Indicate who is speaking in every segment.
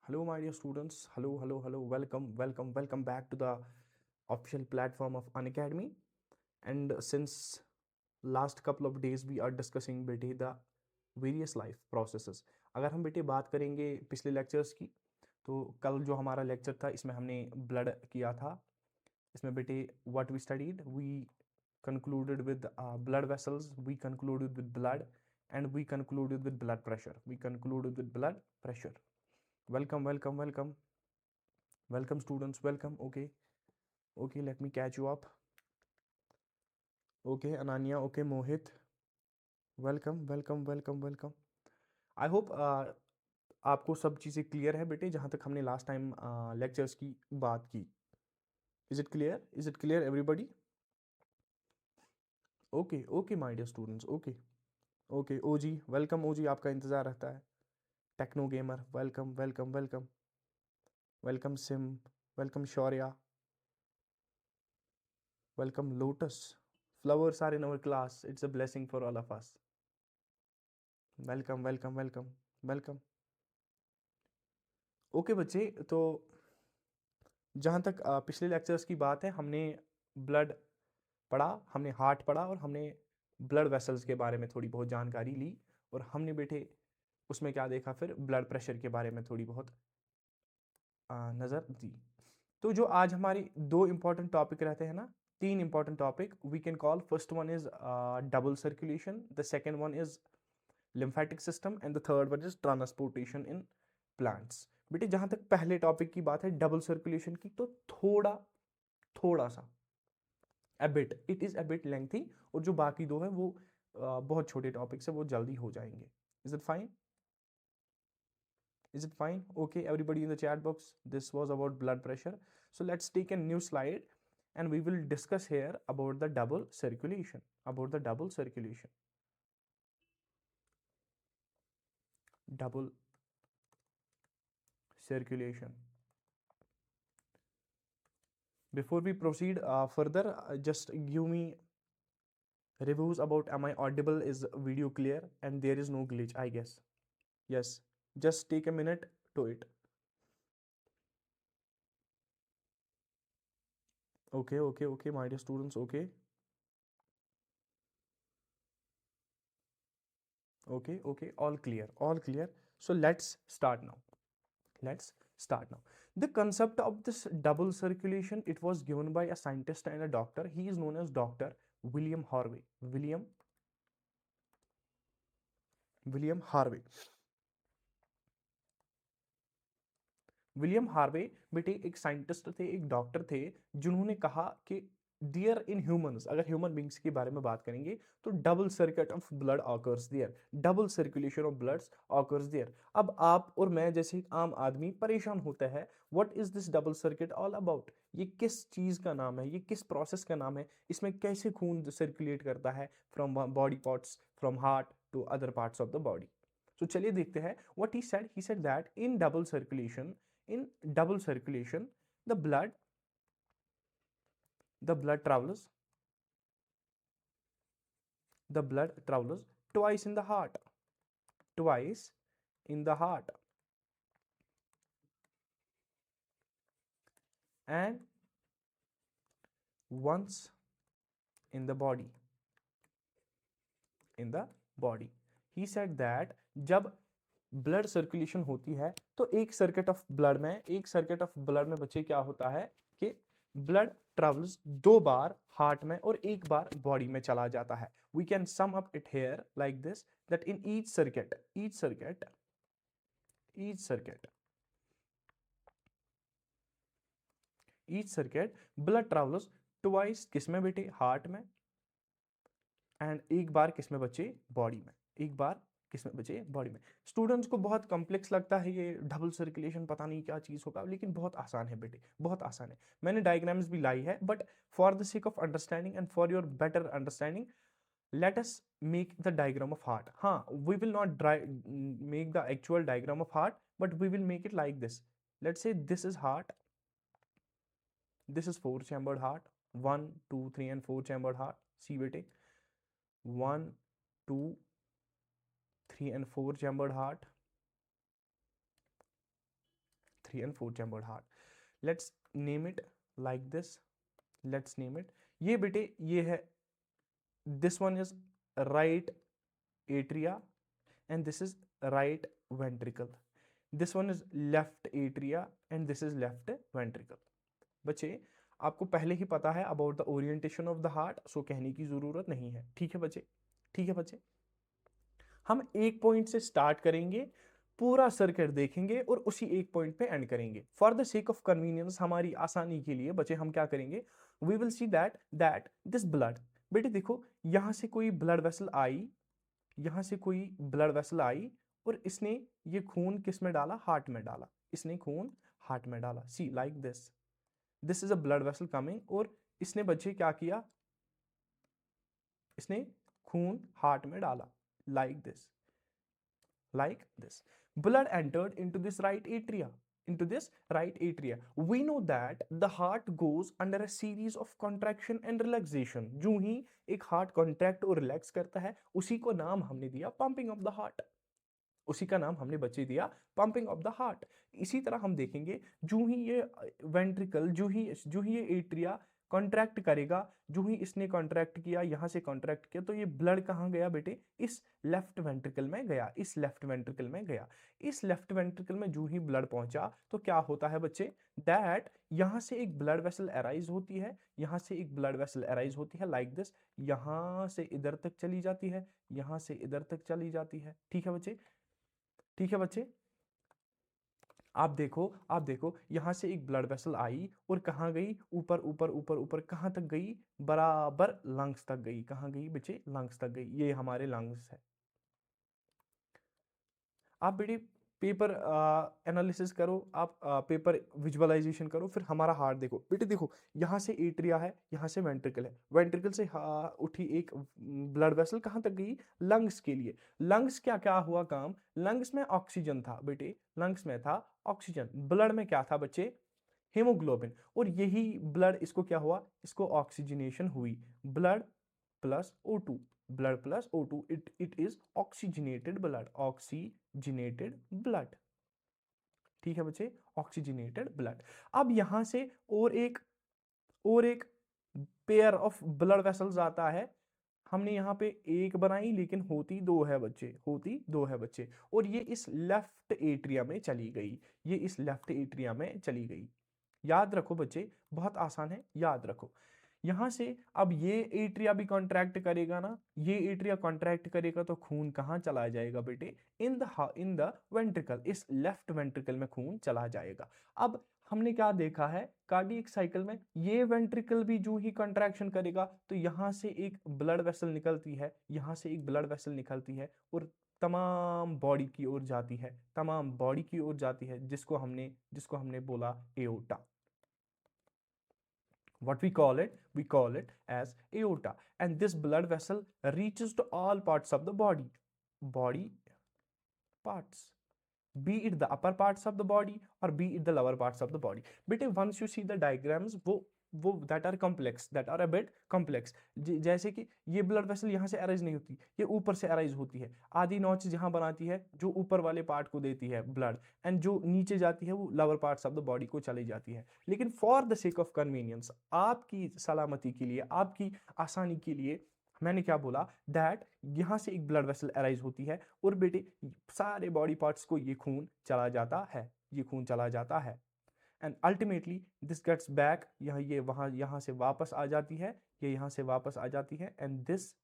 Speaker 1: Hello, my dear students. Hello, hello, hello. Welcome back to the official platform of Unacademy. And since last couple of days, we are discussing बेटे the various life processes. अगर हम बेटे बात करेंगे पिछले lectures की, तो कल जो हमारा लेक्चर था इसमें हमने ब्लड किया था. इसमें बेटे what we studied, we concluded with blood vessels, we concluded with blood, and we concluded with blood pressure. We concluded with blood pressure. Welcome students, welcome. Okay, let me catch you up. Okay, Ananya, okay, Mohit, welcome. I hope आपको सब चीज़ें clear है बेटे, जहाँ तक हमने last time lectures की बात की. Is it clear everybody? Okay my dear students. Okay OG आपका इंतज़ार रहता है. Techno gamer, welcome Sim, welcome Shaurya, welcome Lotus. Flowers are in our class. It's a blessing for all of us. Welcome. Okay बच्चे, तो जहाँ तक पिछले lectures की बात है, हमने ब्लड पढ़ा, हमने हार्ट पढ़ा और हमने ब्लड वेसल्स के बारे में थोड़ी बहुत जानकारी ली. और हमने बेटे उसमें क्या देखा, फिर ब्लड प्रेशर के बारे में थोड़ी बहुत नज़र दी. तो जो आज हमारी दो इंपॉर्टेंट टॉपिक रहते हैं ना, तीन important topic we can call. First one is double circulation, the second one is lymphatic system, and the third one is transportation in plants. बेटे जहाँ तक पहले टॉपिक की बात है डबल सर्कुलेशन की, तो थोड़ा सा a bit, it is a bit lengthy. और जो बाकी दो है वो बहुत छोटे टॉपिक्स है, वो जल्दी हो जाएंगे. Is it fine? Okay, everybody in the chat box, this was about blood pressure. So let's take a new slide and we will discuss here about the double circulation. Double circulation. Before we proceed further, just give me reviews about am I audible, is video clear, and there is no glitch, I guess. Yes, just take a minute to it. Okay, my dear students. Okay, all clear. So let's start now. The concept of this double circulation, it was given by a scientist and a doctor. He is known as Dr. William Harvey. William Harvey. William Harvey बेटे एक scientist थे, एक doctor थे, जिन्होंने कहा कि dear in humans, अगर human beings के बारे में बात करेंगे तो double circuit of blood occurs there, double circulation of bloods occurs there. अब आप और मैं जैसे एक आम आदमी परेशान होता है, what is this double circuit all about? ये किस चीज का नाम है, ये किस प्रोसेस का नाम है, इसमें कैसे खून सर्कुलेट करता है from body parts, from heart to other parts of the body. तो चलिए देखते हैं what he said that in double circulation, the blood travels twice in the heart, and once in the body. He said that जब blood circulation होती है तो एक circuit of blood में बच्चे क्या होता है कि ब्लड ट्रेवल्स दो बार हार्ट में और एक बार बॉडी में चला जाता है. We can sum up it here like this, that in each circuit blood travels twice, किसमें बेटे? हार्ट में. एंड एक बार किसमें बचे? बॉडी में. स्टूडेंट्स को बहुत कॉम्प्लेक्स लगता है ये डबल सर्कुलेशन, पता नहीं क्या चीज़ होगा, लेकिन बहुत आसान है बेटे, बहुत आसान है. मैंने डायग्राम्स भी लाई है, but for the sake of understanding and for your better understanding, let us make the diagram of heart. We will not make the actual diagram of heart, but we will make it like this. Let's say this is heart, this is four chambered heart, 1 2 3 and 4 chambered heart. See bete, 1 2 3 and 4 chambered heart, 3 and 4 chambered heart. Let's name it like this. Let's name it. ये बेटे ये है, this one is right atria and this is right ventricle. This one is left atria and this is left ventricle. बच्चे आपको पहले ही पता है about the orientation of the heart, so कहने की जरूरत नहीं है। ठीक है बच्चे, ठीक है बच्चे। हम एक पॉइंट से स्टार्ट करेंगे, पूरा सर्किट देखेंगे और उसी एक पॉइंट पे एंड करेंगे। For the sake of convenience, हमारी आसानी के लिए बच्चे हम क्या करेंगे, we will see that this blood, बेटे देखो यहां से कोई ब्लड वेसल आई, यहां से कोई ब्लड वेसल आई और इसने ये खून किस में डाला, हार्ट में डाला। इसने खून हार्ट में डाला। See like this is a blood vessel coming, और इसने बच्चे क्या किया, इसने खून हार्ट में डाला like this. Blood entered into this right atria. We know that the heart goes under a series of contraction and relaxation. जो ही एक हार्ट कॉन्ट्रैक्ट और रिलैक्स करता है, उसी को नाम हमने दिया पंपिंग ऑफ द हार्ट। उसी का नाम हमने बच्चे दिया पंपिंग ऑफ द हार्ट। इसी तरह हम देखेंगे, जो ही ये वेंट्रिकल, जो ही ये एट्रिया कॉन्ट्रैक्ट करेगा, जो ही इसने कॉन्ट्रैक्ट किया, यहां से कॉन्ट्रैक्ट किया, तो ये ब्लड कहां गया बेटे, इस लेफ्ट वेंट्रिकल में गया, इस लेफ्ट वेंट्रिकल में गया। इस लेफ्ट वेंट्रिकल में जो ही ब्लड पहुंचा तो क्या होता है बच्चे, दैट यहां से एक ब्लड वेसल अराइज होती है, यहां से एक ब्लड वेसल अराइज होती है लाइक दिस, यहां से इधर तक चली जाती है, यहां से इधर तक चली जाती है। ठीक है बच्चे, ठीक है बच्चे। आप देखो यहां से एक ब्लड वेसल आई और कहां गई, ऊपर ऊपर ऊपर ऊपर, कहां तक गई, बराबर लंग्स तक गई। कहां गई बच्चे, लंग्स तक गई। ये हमारे लंग्स है। आप बेटे पेपर एनालिसिस करो, आप पेपर विजुअलाइजेशन करो, फिर हमारा हार्ट देखो। बेटे देखो यहां से एट्रिया है, यहां से वेंट्रिकल है, वेंट्रिकल से उठी एक ब्लड वेसल कहां तक गई, लंग्स के लिए। लंग्स क्या हुआ काम, लंग्स में ऑक्सीजन था बेटे, लंग्स में था ऑक्सीजन। ब्लड में क्या था बच्चे, हेमोग्लोबिन, और यही ब्लड इसको क्या हुआ, इसको ऑक्सीजनेशन हुई। Blood plus O2, blood plus O2, it is oxygenated blood। ठीक है बच्चे, ऑक्सीजनेटेड ब्लड। अब यहां से और एक पेयर ऑफ ब्लड वेसल्स आता है। हमने यहाँ पे एक बनाई लेकिन होती दो है बच्चे, और ये इस लेफ्ट एट्रिया में चली गई, याद रखो बच्चे, बहुत आसान है, याद रखो। यहां से अब ये एट्रिया भी कॉन्ट्रैक्ट करेगा ना, ये एट्रिया कॉन्ट्रैक्ट करेगा तो खून कहां चला जाएगा बेटे, इन द वेंट्रिकल, इस लेफ्ट वेंट्रिकल में खून चला जाएगा। अब हमने क्या देखा है कार्डियक साइकिल में, ये वेंट्रिकल भी जो ही कॉन्ट्रैक्शन करेगा तो यहां से एक ब्लड वेसल निकलती है, और तमाम बॉडी की ओर जाती है, जिसको हमने बोला aorta. What we call it as aorta, and this blood vessel reaches to all parts of the body parts, be it the upper parts of the body or be it the lower parts of the body. But once you see the diagrams, वो that are a bit complex, जैसे कि ये blood vessel यहाँ से arise नहीं होती, ये ऊपर से अराइज होती है। आधी नौच जहाँ बनाती है जो ऊपर वाले पार्ट को देती है ब्लड, एंड जो नीचे जाती है वो lower parts of the body को चली जाती है। लेकिन for the sake of convenience, आपकी सलामती के लिए, आपकी आसानी के लिए, मैंने क्या बोला, दैट यहां से एक ब्लड वेसल अराइज होती है और बेटे सारे बॉडी पार्ट्स को ये खून चला जाता है, and ultimately this gets back, यहां से वापस आ जाती है, and this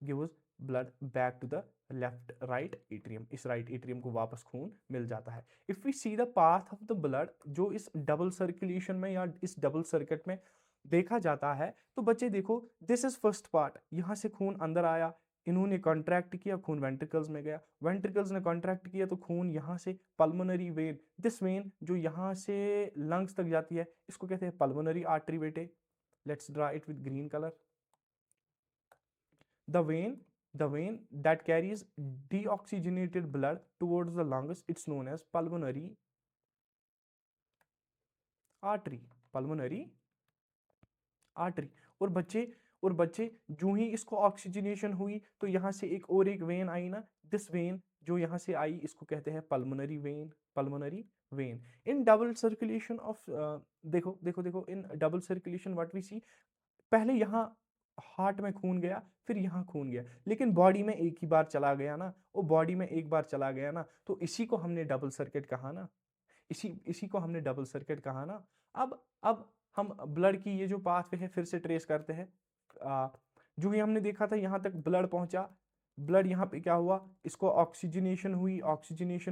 Speaker 1: gives blood back to the left right atrium. इस राइट एट्रियम को वापस खून मिल जाता है। If we see the path of the blood, जो इस डबल सर्कुलेशन में या इस डबल सर्किट में देखा जाता है, तो बच्चे देखो, दिस इज फर्स्ट पार्ट, यहां से खून अंदर आया, इन्होंने कॉन्ट्रैक्ट किया, खून वेंट्रिकल्स में गया, वेंट्रिकल्स ने कॉन्ट्रैक्ट किया तो खून यहां से पल्मोनरी वेन, दिस वेन जो यहां से लंग्स तक जाती है, इसको कहते हैं पल्मोनरी आर्टरी बेटे। Let's draw it with green colour. the vein that carries deoxygenated blood towards the lungs, it's known as pulmonary artery। और बच्चे जो ही इसको ऑक्सीजनेशन हुई तो यहां से एक वेन आई ना, दिस वेन जो यहाँ से आई इसको कहते हैं pulmonary vein, pulmonary vein. In double circulation of देखो देखो देखो, in double circulation what we see, पहले यहाँ हार्ट में खून गया, फिर यहाँ खून गया, लेकिन बॉडी में एक ही बार चला गया ना, वो बॉडी में एक बार चला गया ना, तो इसी को हमने डबल सर्किट कहा ना, इसी को हमने डबल सर्किट कहा ना। अब हम ब्लड की ये जो पाथवे है फिर से ट्रेस करते हैं। जो ही हमने देखा था यहाँ तक ब्लड पहुंचा, ब्लड यहाँ पे क्या हुआ, इसको ऑक्सीजनेशन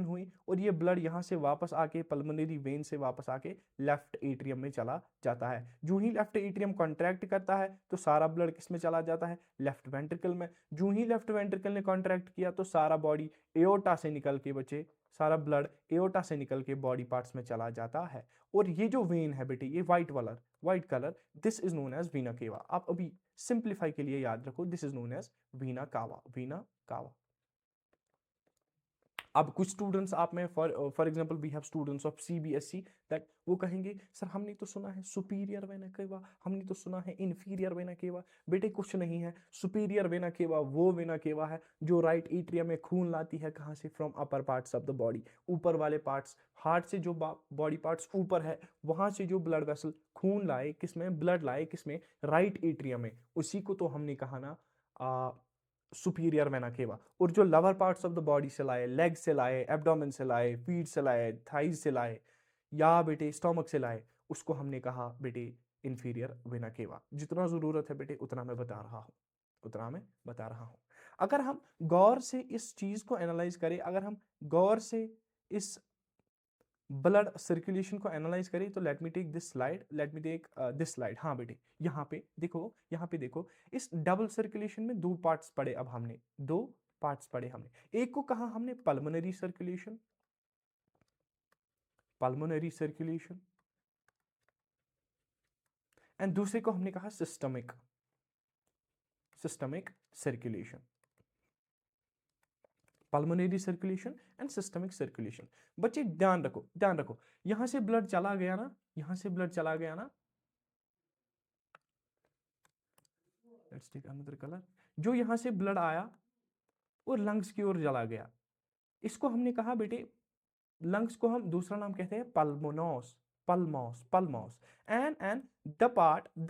Speaker 1: हुई और ये ब्लड यहाँ से वापस आके पल्मोनरी वेन से वापस आके लेफ्ट एट्रियम में चला जाता है। जो ही लेफ्ट एट्रियम कॉन्ट्रैक्ट करता है तो सारा ब्लड किस में चला जाता है, लेफ्ट वेंट्रिकल में। जो ही लेफ्ट वेंट्रिकल ने कॉन्ट्रैक्ट किया तो सारा बॉडी एओर्टा से निकल के बचे, सारा ब्लड एओर्टा से निकल के बॉडी पार्ट्स में चला जाता है। और ये जो वेन है बेटे, ये white colour, this is known as vena cava. आप अभी सिंप्लीफाई के लिए याद रखो, this is known as vena cava, vena cava. अब कुछ स्टूडेंट्स आप में for example we have students of CBSE that वो कहेंगे सर हमने तो सुना है सुपीरियर वेना केवा, हमने तो सुना है इन्फीरियर वेना केवा। बेटे कुछ नहीं है, सुपीरियर वेना केवा वो वेना केवा है जो राइट एट्रियम में खून लाती है। कहाँ से, from upper parts of the body, ऊपर वाले पार्ट्स, हार्ट से जो बॉडी पार्ट्स ऊपर है वहां से जो ब्लड वेसल खून लाए, किसमें, ब्लड लाए किसमें, राइट एट्रियम में, उसी को तो हमने कहा ना सुपीरियर वेना केवा। और जो lover parts of the body से लाए, लेग से लाए, एब्डोमेन से लाए, फीट से लाए, थाइज से लाए, या बेटे स्टोमक से लाए, उसको हमने कहा बेटे इंफीरियर वेना केवा। जितना जरूरत है बेटे उतना मैं बता रहा हूं, अगर हम गौर से इस चीज को एनालाइज करें, अगर हम गौर से इस ब्लड सर्कुलेशन को एनालाइज करें तो let me take this slide, हाँ बेटे यहाँ पे देखो इस डबल सर्कुलेशन में दो पार्ट्स पढ़े। अब हमने दो पार्ट्स पढ़े, हमने एक को कहा हमने पल्मोनरी सर्कुलेशन एंड दूसरे को हमने कहा systemic circulation, pulmonary circulation and systemic circulation. बच्चे ध्यान रखो यहां से ब्लड चला गया ना, लेट्स टेक अनदर कलर, जो यहां से ब्लड आया और लंग्स की ओर चला गया, इसको हमने कहा बेटे, लंग्स को हम दूसरा नाम कहते हैं पल्मोस and the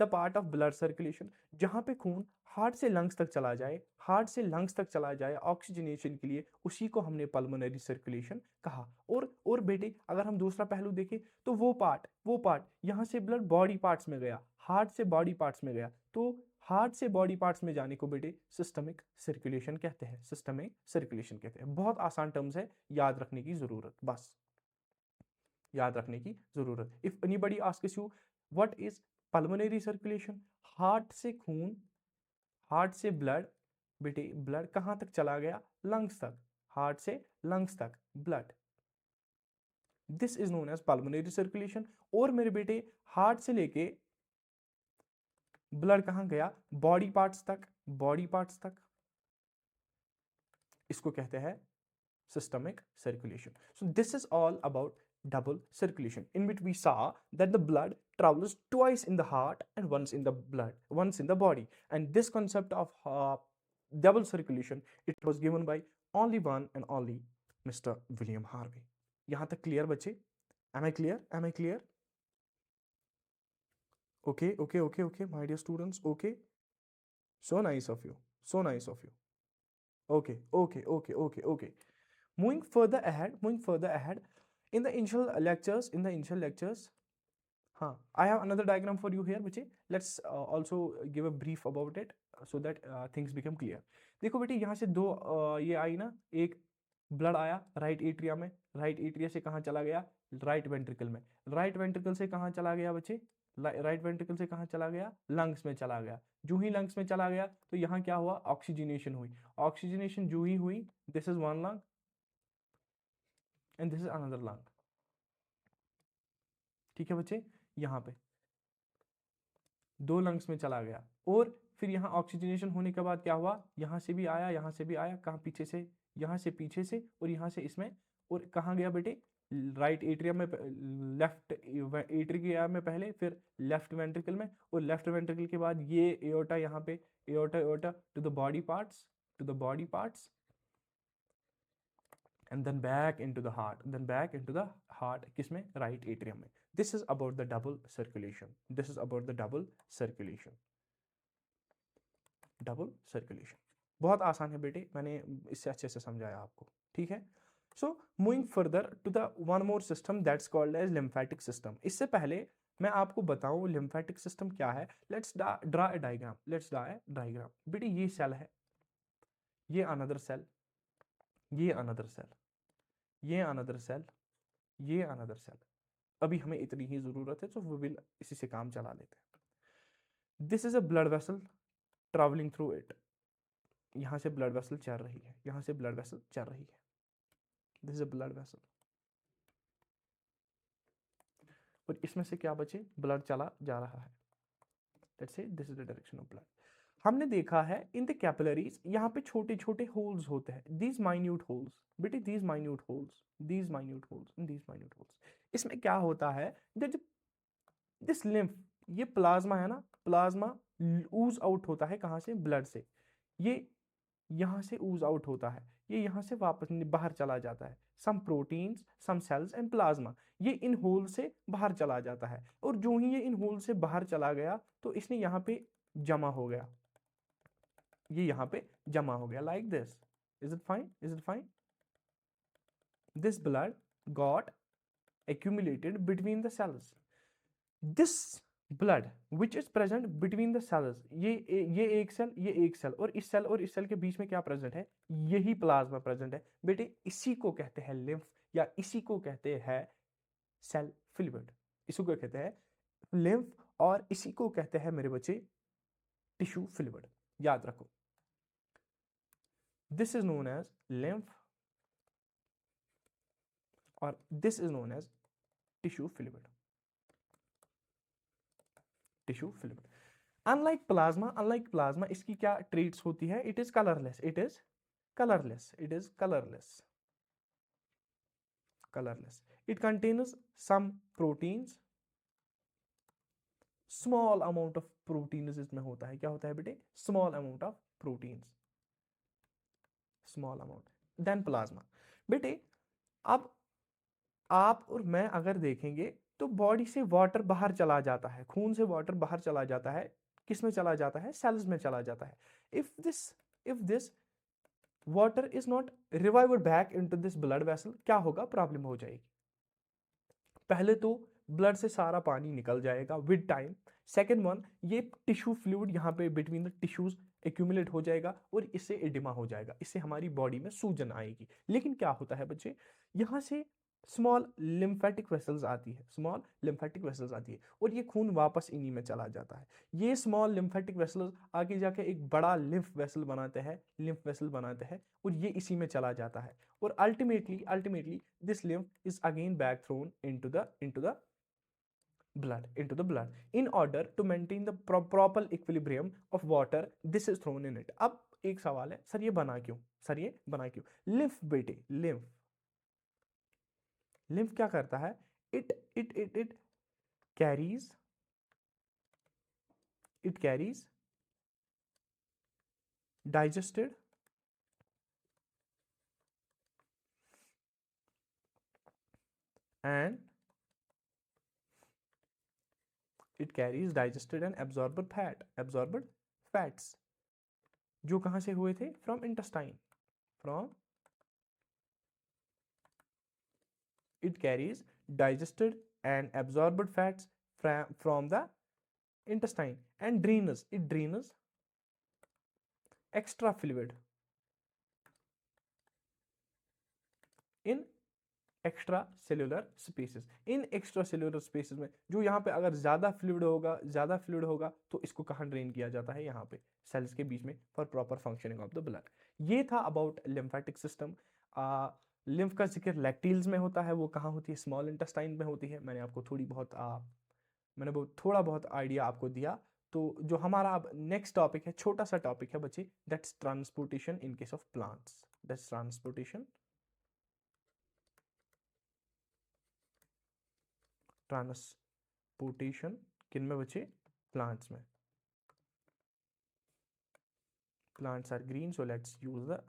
Speaker 1: part of blood circulation जहां पे खून हार्ट से लंग्स तक चला जाए ऑक्सीजनेशन के लिए, उसी को हमने पल्मोनरी सर्कुलेशन कहा। और बेटे अगर हम दूसरा पहलू देखें तो वो पार्ट यहां से ब्लड बॉडी पार्ट्स में गया, हार्ट से बॉडी पार्ट्स में गया, तो हार्ट से बॉडी पार्ट्स में जाने को बेटे सिस्टमिक सर्कुलेशन कहते हैं। बहुत आसान टर्म्स है, याद रखने की जरूरत। If anybody asks you what is pulmonary circulation, heart से खून, हार्ट से ब्लड, बेटे ब्लड कहां तक चला गया, लंग्स तक, हार्ट से लंग्स तक blood, this is known as pulmonary circulation. और मेरे बेटे हार्ट से लेके ब्लड कहां गया, बॉडी पार्ट्स तक, इसको कहते हैं systemic circulation. So this is all about double circulation, in which we saw that the blood travels twice in the heart and once in the body. And this concept of double circulation, it was given by only one and only Mr. William Harvey. यहाँ तक clear बच्चे? Am I clear? Okay, my dear students. Okay, so nice of you. Okay. Moving further ahead, in the initial lectures, I have another diagram for you here, बच्चे. Let's also give a brief about it so that things become clear. देखो बेटे यहाँ से दो ये आई ना, एक blood आया राइट एट्रिया में, राइट एट्रिया से कहाँ चला गया, राइट वेंट्रिकल में, राइट वेंट्रिकल से कहाँ चला गया बच्चे, राइट वेंट्रिकल से कहाँ चला गया, लंग्स में चला गया। जो ही लंग्स में चला गया तो यहाँ क्या हुआ, ऑक्सीजनेशन जो ही हुई, this is one lung and this is another lung. ठीक है बच्चे, यहाँ पे दो लंग्स में चला गया और फिर यहाँ ऑक्सीजनेशन होने के बाद क्या हुआ, यहाँ से भी आया, कहाँ पीछे से, यहाँ से पीछे से और यहाँ से इसमें, और कहाँ गया बेटे, राइट एट्रियम में, लेफ्ट एट्रियम में पहले, फिर लेफ्ट वेंट्रिकल में, और लेफ्ट वेंट्रिकल के बाद ये एओर्टा, यहाँ पे aorta to the body parts, and then back into the heart, then back into the heart, किसमें? right atrium में. This is about the double circulation. This is about the double circulation. double circulation बहुत आसान है बेटे, मैंने इससे अच्छे से समझाया आपको, ठीक है. So moving further to the one more system that's called as lymphatic system. इससे पहले मैं आपको बताऊं लिम्फेटिक सिस्टम क्या है. Let's draw a diagram. Let's draw a diagram. बेटे ये सेल है, ये अनदर सेल, ये अनदर सेल, ये अनदर सेल, ये अनदर सेल. अभी हमें इतनी ही जरूरत है, तो वो विल इसी से काम चला लेते हैं. This is a blood vessel travelling through it. यहां से ब्लड वेसल चल रही है, यहां से ब्लड वेसल चल रही है. This is a blood vessel. और इसमें से क्या बचे? ब्लड चला जा रहा है. Let's say this is the direction of blood. हमने देखा है इन द कैपिलरीज यहाँ पे छोटे छोटे होल्स होते हैं. दीज माइन्यूट होल्स, बेटे these minute holes, these minute holes, these minute holes. इसमें क्या होता है? दिस लिम्फ, ये प्लाज्मा है ना, प्लाज्मा ऊज आउट होता है. कहाँ से? ब्लड से. ये यहाँ से ऊज आउट होता है, ये यहाँ से वापस बाहर चला जाता है. Some proteins, some cells and plasma, ये इन होल से बाहर चला जाता है. और जो ही ये इन होल से बाहर चला गया तो इसने यहाँ पे जमा हो गया, ये यहाँ पे जमा हो गया like this. Is it fine? Is it fine? This blood got accumulated between the cells. This blood which is present between the cells, ये एक सेल, ये एक सेल, और इस सेल के बीच में क्या प्रेजेंट है? यही प्लाज्मा प्रेजेंट है. बेटे इसी को कहते हैं लिम्फ, या इसी को कहते हैं सेल फ्लूइड. इसी को कहते हैं लिम्फ, और इसी को कहते हैं मेरे बच्चे टिश्यू फ्लूइड. याद रखो, this is known as lymph और this is known as tissue fluid. Tissue fluid. Unlike plasma, इसकी क्या ट्रेट्स होती है? It is colourless, it is colourless, it is colourless, colourless. It contains some proteins, small amount of proteins इसमें होता है. क्या होता है बेटे? Small amount of proteins, small amount. Then plasma. बेटे अब आप और मैं अगर देखेंगे तो बॉडी से वाटर बाहर चला जाता है, खून से वाटर बाहर चला जाता है. किस में चला जाता है? सेल्स में चला जाता है. If this water is not revived back into this blood vessel, क्या होगा? प्रॉब्लम हो जाएगी. पहले तो ब्लड से सारा पानी निकल जाएगा विद टाइम. सेकेंड वन, ये टिश्यू फ्लूइड यहाँ पे बिटवीन द टिश्यूज एक्यूमुलेट हो जाएगा और इससे एडिमा हो जाएगा, इससे हमारी बॉडी में सूजन आएगी. लेकिन क्या होता है बच्चे, यहाँ से स्मॉल लिम्फेटिक वेसल्स आती है, स्मॉल लिम्फेटिक वेसल्स आती है, और ये खून वापस इन्हीं में चला जाता है. ये स्मॉल लिम्फेटिक वेसल्स आगे जाके एक बड़ा लिम्फ वेसल बनाते हैं, लिम्फ वेसल बनाते हैं, और ये इसी में चला जाता है. और ultimately this lymph is again back thrown into the blood in order to maintain the proper equilibrium of water. This is thrown in it. अब एक सवाल है, सर ये बना क्यों? सर ये बना क्यों? लिम्फ बेटे, लिम्फ क्या करता है? It carries digested and it carries digested and absorbed fats, जो कहां से हुए थे? From intestine. It carries digested and absorbed fats from the intestine and it drains extra fluid in extra cellular spaces. In extra cellular spaces में जो यहाँ पे अगर ज़्यादा फ्लूइड होगा तो इसको कहाँ ड्रेन किया जाता है? यहाँ पे सेल्स के बीच में, for proper functioning of the blood. ये था अबाउट लिम्फेटिक सिस्टम. लिम्फ का जिक्र लैक्टील्स में होता है. वो कहाँ होती है? स्मॉल इंटेस्टाइन में होती है. मैंने आपको थोड़ा बहुत आइडिया आपको दिया. तो जो हमारा अब नेक्स्ट टॉपिक है, छोटा सा टॉपिक है बच्चे, that's transportation in case of plants. That's transportation किन में बचे? प्लांट्स में. Plants are green, so let's use the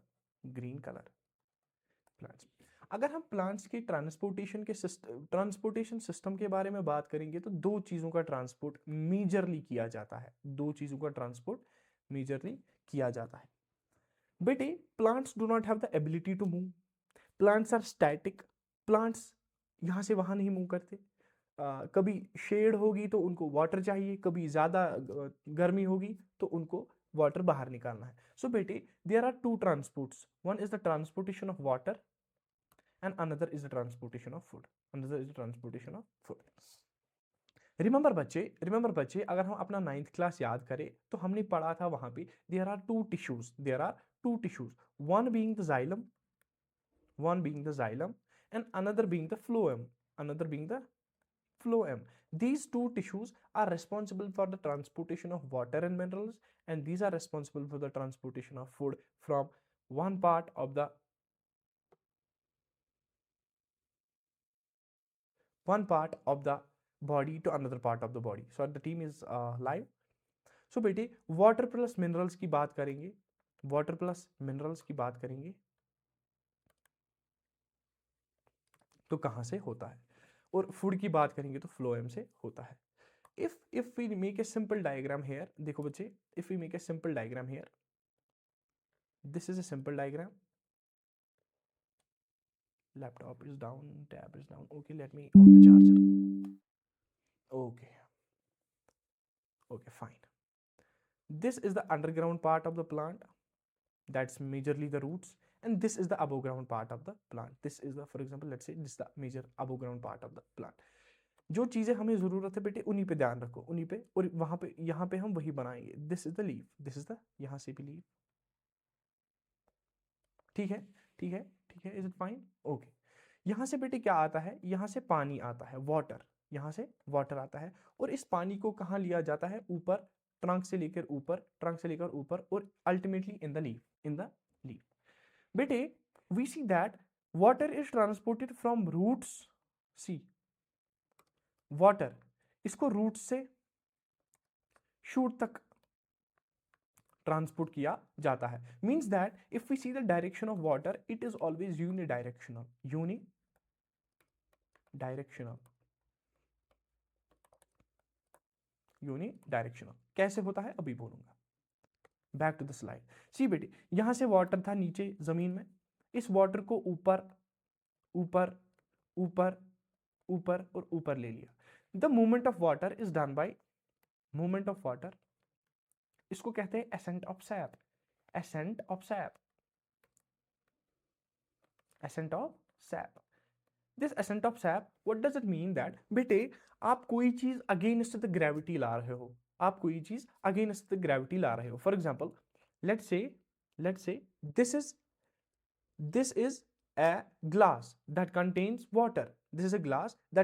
Speaker 1: green colour. Plants. अगर हम प्लांट्स की ट्रांसपोर्टेशन सिस्टम के बारे में बात करेंगे तो दो चीज़ों का ट्रांसपोर्ट मेजरली किया जाता है, दो चीज़ों का ट्रांसपोर्ट मेजरली किया जाता है। बेटे, plants do not have the ability to move, plants are static, plants यहाँ से वहाँ नहीं मूव करते। कभी शेड होगी तो उनको वाटर चाहिए, कभी ज़्यादा गर्मी होगी तो उनको वाटर बाहर निकालना है। सो बेटे, there are two transports, one is the transportation of water and another is the transportation of food, another is the transportation of food. Remember बच्चे, अगर हम अपना 9th क्लास याद करें तो हमने पढ़ा था वहां पे there are two tissues, one being the xylem and another being the phloem. These two tissues are responsible for the transportation of water and minerals, and these are responsible for the transportation of food from one part of the body to another part of the body. So the team is live. So बेटे, water plus minerals की बात करेंगे, तो कहां से होता है, और फूड की बात करेंगे तो फ्लोएम से होता है। if we make a simple diagram here, देखो बच्चे, if we make a simple diagram here, this is a simple diagram. Laptop is down, tab is down. Okay, let me on the charger. Okay, fine. This is the underground part of the plant, that's majorly the roots, and this is the above ground part of the plant. This is the, for example, let's say this is the major above ground part of the plant. जो चीजें हमें जरूरत है बेटे उन्हीं पे ध्यान रखो, उन्हीं पे, और वहां पे यहाँ पे हम वही बनाएंगे। This is the leaf, this is the, यहाँ से भी लीफ, ठीक है, इज इट फाइन? ओके। यहाँ से बेटे क्या आता है, यहाँ से पानी आता है, वाटर, यहाँ से वाटर आता है, और इस पानी को कहाँ लिया जाता है, ऊपर, ट्रंक से लेकर ऊपर, और अल्टीमेटली इन द लीफ। बेटे, we see that water is transported from roots, see water, इसको रूट से शूट तक ट्रांसपोर्ट किया जाता है। Means that if we see the direction of water, it is always unidirectional. कैसे होता है अभी बोलूंगा। Back to the slide. See बेटे, यहां से वाटर था नीचे जमीन में, इस वाटर को ऊपर और ऊपर ले लिया। The movement of water is done by, इसको कहते हैं accent of SAP, this ascent of SAP, what does it mean that, बेटे आप कोई चीज अगेंस्ट द ग्रेविटी ला रहे हो, for example let's say this is a glass that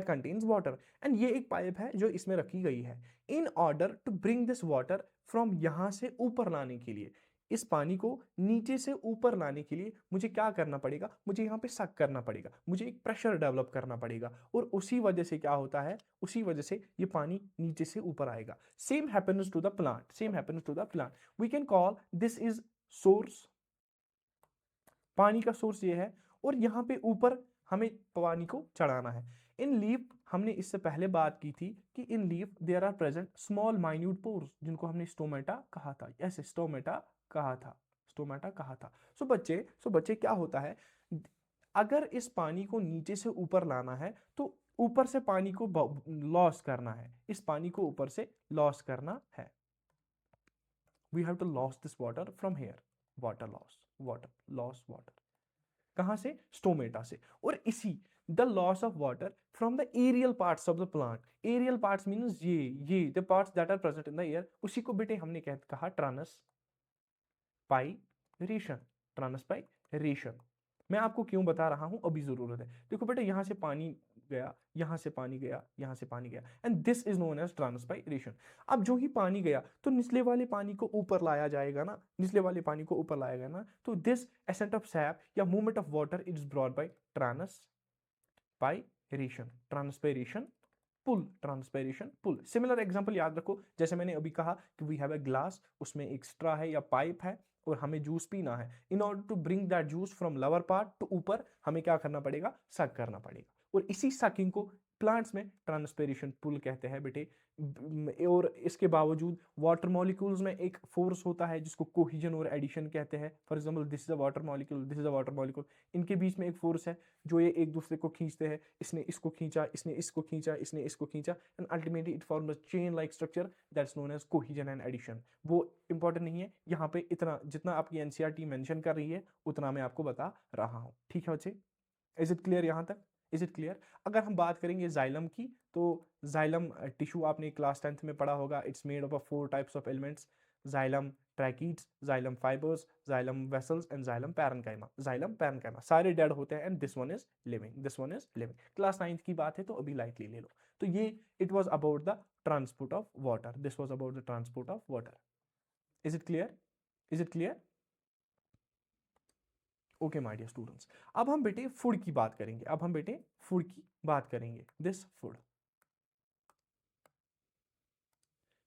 Speaker 1: contains water, and ये एक पाइप है जो इसमें रखी गई है। in order to bring this water from यहां से ऊपर लाने के लिए, इस पानी को नीचे से ऊपर लाने के लिए मुझे क्या करना पड़ेगा, मुझे यहाँ पे सक करना पड़ेगा, मुझे एक प्रेशर डेवलप करना पड़ेगा, और उसी वजह से क्या होता है, उसी वजह से ये पानी नीचे से ऊपर आएगा। Same happens to the plant, we can call this is source, पानी का सोर्स ये है, और यहाँ पे ऊपर हमें पानी को चढ़ाना है। इन लीफ, हमने इससे पहले बात की थी कि in leaf there are present small minute pores, जिनको हमने स्टोमेटा कहा था, ऐसे स्टोमेटा कहा था। सो बच्चे क्या होता है, अगर इस पानी को नीचे से ऊपर लाना है तो ऊपर से पानी को लॉस करना है, इस पानी को ऊपर से लॉस करना है। We have to loss this water from here, water loss, कहां से, स्टोमेटा से। और इसी the loss of water from the aerial parts of the plant, aerial parts means ये the parts that are present in the air, उसी को बेटे हमने कहा ट्रांसपाइरेशन। मैं आपको क्यों बता रहा हूं, अभी जरूरत है। देखो बेटे, यहां से पानी गया, यहां से पानी गया, and this is known as transpiration. अब जो ही पानी गया तो निचले वाले पानी को ऊपर लाया जाएगा ना, तो दिस एसेंट ऑफ सैप या movement of water is brought by transpiration pull. Similar example याद रखो, जैसे मैंने अभी कहा कि वी हैव अ ग्लास, उसमें एक स्ट्रा है या पाइप है, और हमें जूस पीना है, in order to bring that juice from lower part to ऊपर हमें क्या करना पड़ेगा, सक करना पड़ेगा। और इसी सकिंग को प्लांट्स में ट्रांसपिरेशन पुल कहते हैं बेटे। और इसके बावजूद वाटर मॉलिक्यूल्स में एक फोर्स होता है जिसको कोहिजन और एडिशन कहते हैं। For example this is a water molecule, this is a water molecule, इनके बीच में एक फोर्स है जो ये एक दूसरे को खींचते हैं। इसने इसको खींचा, इसने इसको खींचा, इसने इसको खींचा, and ultimately it form a chain like structure that's known as cohesion and adhesion. वो इंपॉर्टेंट नहीं है यहाँ पे, इतना जितना आपकी एनसीईआरटी मेंशन कर रही है उतना मैं आपको बता रहा हूँ। ठीक है बच्चे, इज इट क्लियर यहाँ तक, इज इट क्लियर? अगर हम बात करेंगे जाइलम की, तो जाइलम टिश्यू आपने क्लास 10th में पढ़ा होगा। It's made up of 4 types of elements, xylem tracheids, xylem fibres, xylem vessels and xylem parenchyma. Xylem parenchyma सारे डेड होते हैं and this one is living, this one is living. Class 9th की बात है तो अभी लाइटली ले लो। तो ये it was about the transport of water, this was about the transport of water. Is it clear, is it clear? Okay my dear students, अब हम बेटे फूड की बात करेंगे, अब हम बेटे फूड की बात करेंगे। This food,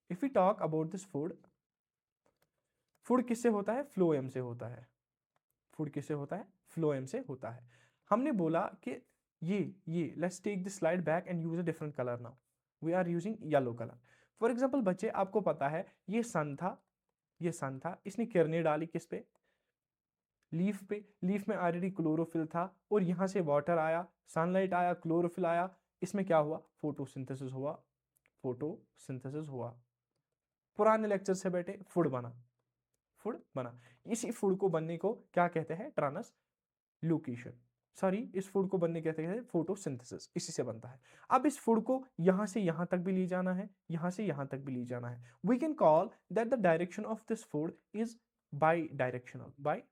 Speaker 1: if we talk about this food, food किससे होता है, फ्लोएम से होता है। फूड किससे होता है, फ्लोएम से होता है। हमने बोला कि ये let's take this slide back and use a different colour now, we are using yellow colour. For example बच्चे आपको पता है ये सन था, ये सन था, इसने किरणें डाली किस पे, लीफ पे। लीफ में ऑलरेडी क्लोरोफिल था और यहां से वाटर आया, सनलाइट आया, क्लोरोफिल आया, इसमें क्या हुआ, फोटोसिंथेसिस हुआ, फोटोसिंथेसिस हुआ। पुराने लेक्चर से बेटे फूड बना, फूड बना। इसी फूड को बनने को क्या कहते हैं, ट्रांसलोकेशन। सॉरी, इस फूड को बनने कहते हैं फोटोसिंथेसिस, इसी से बनता है। अब इस फूड को यहां से यहां तक भी ले जाना है, यहां से यहां तक भी ले जाना है। We can call that the direction of this food is bidirectional, by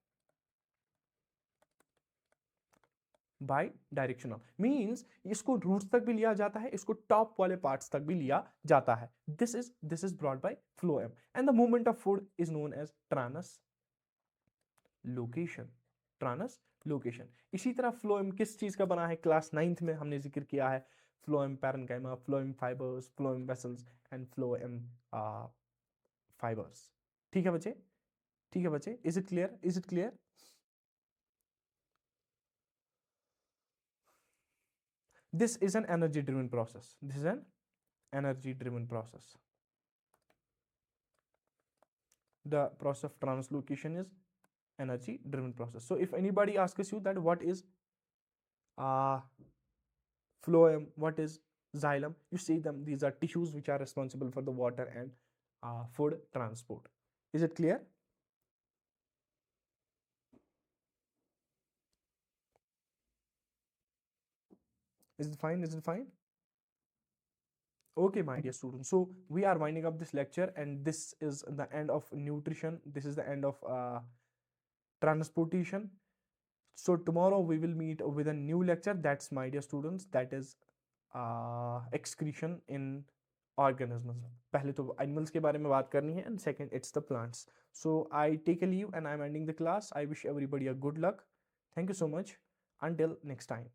Speaker 1: directional means इसको रूट्स तक भी लिया जाता है, इसको टॉप वाले पार्ट्स तक भी लिया जाता है। This is brought by phloem and the movement of food is known as translocation, translocation. इसी तरह फ्लोएम किस चीज का बना है, क्लास 9th में हमने जिक्र किया है, phloem parenchyma, phloem fibres, phloem vessels and phloem fibres. ठीक है बच्चे, ठीक है बच्चे, is it clear, is it clear? This is an energy driven process, this is an energy driven process. The process of translocation is energy driven process. So if anybody asks you that what is phloem, what is xylem, you see them, these are tissues which are responsible for the water and food transport. Is it clear? Is it fine, is it fine? Okay my dear students, so we are winding up this lecture and this is the end of nutrition, this is the end of transportation. So tomorrow we will meet with a new lecture, that's my dear students, that is excretion in organisms. पहले तो animals के बारे में बात करनी है and second it's the plants. So I take a leave and I'm ending the class. I wish everybody a good luck. Thank you so much. Until next time.